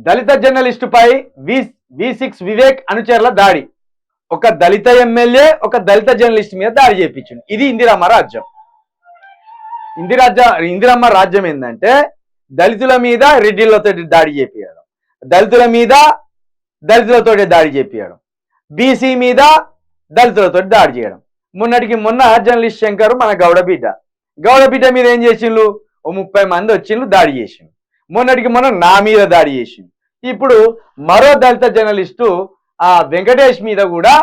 దళిత జర్నలిస్టుపై V6 Vivek అనుచరుల దాడి. ఒక దళిత ఎమ్మెల్యే ఒక దళిత జర్నలిస్ట్ మీద దాడి చేయించింది. ఇది ఇందిరమ్మ రాజ్యం. ఇందిరమ్మ రాజ్యం ఏంటంటే దళితుల మీద రెడ్డిలతో దాడి చేపియడం, దళితుల మీద దళితులతో దాడి చేపియడం, బీసీ మీద దళితులతో దాడి చేయడం. మొన్నటికి మొన్న జర్నలిస్ట్ శంకర్ మన గౌడబిడ్డ మీద ఏం చేసిండ్రు? ఓ 30 మంది వచ్చిండ్రు, దాడి చేసిండ్రు. మొన్నటికి మొన్న నా మీద దాడి చేసిండు. ఇప్పుడు మరో దళిత జర్నలిస్టు ఆ వెంకటేష్ మీద కూడా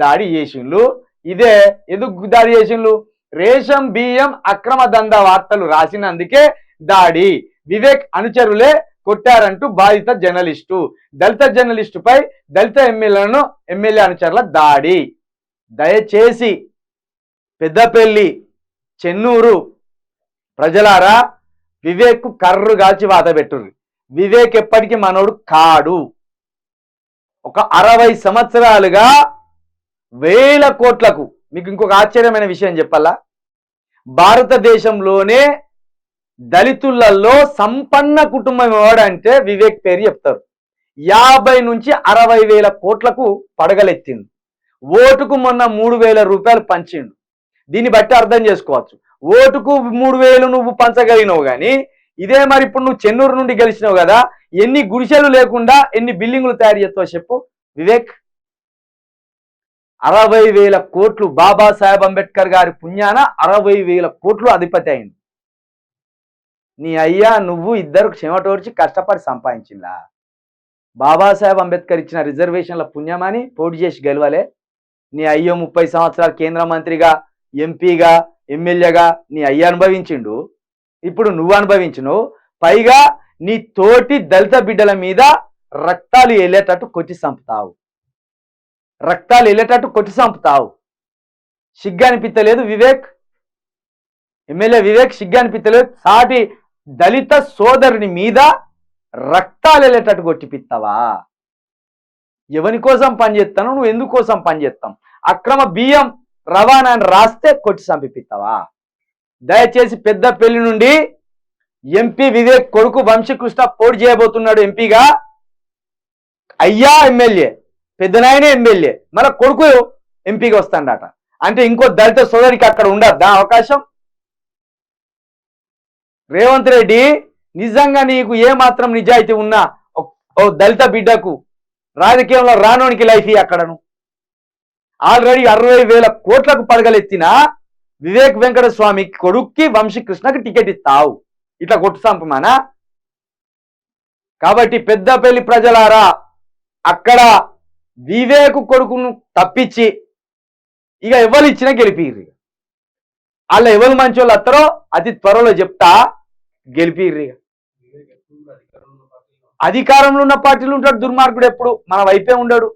దాడి చేసిండ్రు. ఇదే ఎందుకు దాడి చేసిండ్రు? రేషన్ బియ్యం అక్రమ దందా వార్తలు రాసినందుకే దాడి. వివేక్ అనుచరులే కొట్టారంటూ బాధిత జర్నలిస్టు. దళిత జర్నలిస్టుపై దళిత ఎమ్మెల్యే అనుచరుల దాడి. దయచేసి పెద్దపల్లి, చెన్నూరు ప్రజలారా, వివేక్ కర్రు కాల్చి వాత పెట్టుర్రు. వివేక్ ఎప్పటికీ మనోడు కాడు. ఒక 60 సంవత్సరాలుగా వేల కోట్లకు, మీకు ఇంకొక ఆశ్చర్యమైన విషయం చెప్పాలా, భారతదేశంలోనే దళితులలో సంపన్న కుటుంబం ఎవడంటే వివేక్ పేరు చెప్తారు. 50 నుంచి 60 వేల కోట్లకు పడగలెత్తిండు. ఓటుకు మొన్న 3,000 రూపాయలు పంచిండు. దీన్ని బట్టి అర్థం చేసుకోవచ్చు. ఓటుకు 3,000 నువ్వు పంచగలిగినావు, కానీ ఇదే మరి ఇప్పుడు నువ్వు చెన్నూరు నుండి గెలిచినావు కదా, ఎన్ని గుడిసెలు లేకుండా ఎన్ని బిల్డింగులు తయారు చేస్తావు చెప్పు వివేక్? 60,000 కోట్లు బాబాసాహెబ్ అంబేద్కర్ గారి పుణ్యాన 60,000 కోట్లు అధిపతి అయింది. నీ అయ్యా నువ్వు ఇద్దరు క్షమటోడ్చి కష్టపడి సంపాదించిందా? బాబాసాహెబ్ అంబేద్కర్ ఇచ్చిన రిజర్వేషన్ల పుణ్యమని పోటీ చేసి గెలవలే? నీ అయ్యో 30 సంవత్సరాలు కేంద్ర మంత్రిగా, ఎంపీగా, ఎమ్మెల్యేగా నీ అయ్య అనుభవించిండు. ఇప్పుడు నువ్వు అనుభవించును. పైగా నీ తోటి దళిత బిడ్డల మీద రక్తాలు వెళ్ళేటట్టు కొట్టి చంపుతావు. సిగ్గు అనిపించలేదు వివేక్? ఎమ్మెల్యే వివేక్ సిగ్గు అనిపించలేదు? సాటి దళిత సోదరుని మీద రక్తాలు వెళ్ళేటట్టు కొట్టిపిస్తావా? ఎవరి కోసం పనిచేస్తాను? నువ్వు ఎందుకోసం పనిచేస్తాం? అక్రమ బియ్యం రవాణా అని రాస్తే కొట్టి చంపిస్తావా? దయచేసి పెద్దపల్లి నుండి ఎంపీ వివేక్ కొడుకు వంశీకృష్ణ పోటీ చేయబోతున్నాడు ఎంపీగా. అయ్యా ఎమ్మెల్యే, పెద్దనాయనే ఎమ్మెల్యే, మన కొడుకు ఎంపీగా వస్తాడట. అంటే ఇంకో దళిత సోదరికి అక్కడ ఉండద్దా అవకాశం? రేవంత్ రెడ్డి, నిజంగా నీకు ఏమాత్రం నిజాయితీ ఉన్నా ఓ దళిత బిడ్డకు రాజకీయంలో రానోనికి లైఫ్ అక్కడను. ఆల్రెడీ 60,000 కోట్లకు పడగలెత్తిన వివేక్ వెంకటస్వామి కొడుక్కి వంశీకృష్ణకి టికెట్ ఇస్తావు, ఇట్లా కొట్టు చంపమానా? కాబట్టి పెద్దపల్లి ప్రజలారా, అక్కడ వివేక్ కొడుకును తప్పించి ఇక ఎవరు ఇచ్చినా గెలిపిర్రు. వాళ్ళ ఎవరు మంచి వాళ్ళు వస్తారో అతి త్వరలో చెప్తా, గెలిపిర్రు. అధికారంలో ఉన్న పార్టీలు ఉంటాడు దుర్మార్గుడు, ఎప్పుడు మన వైపే ఉండడు.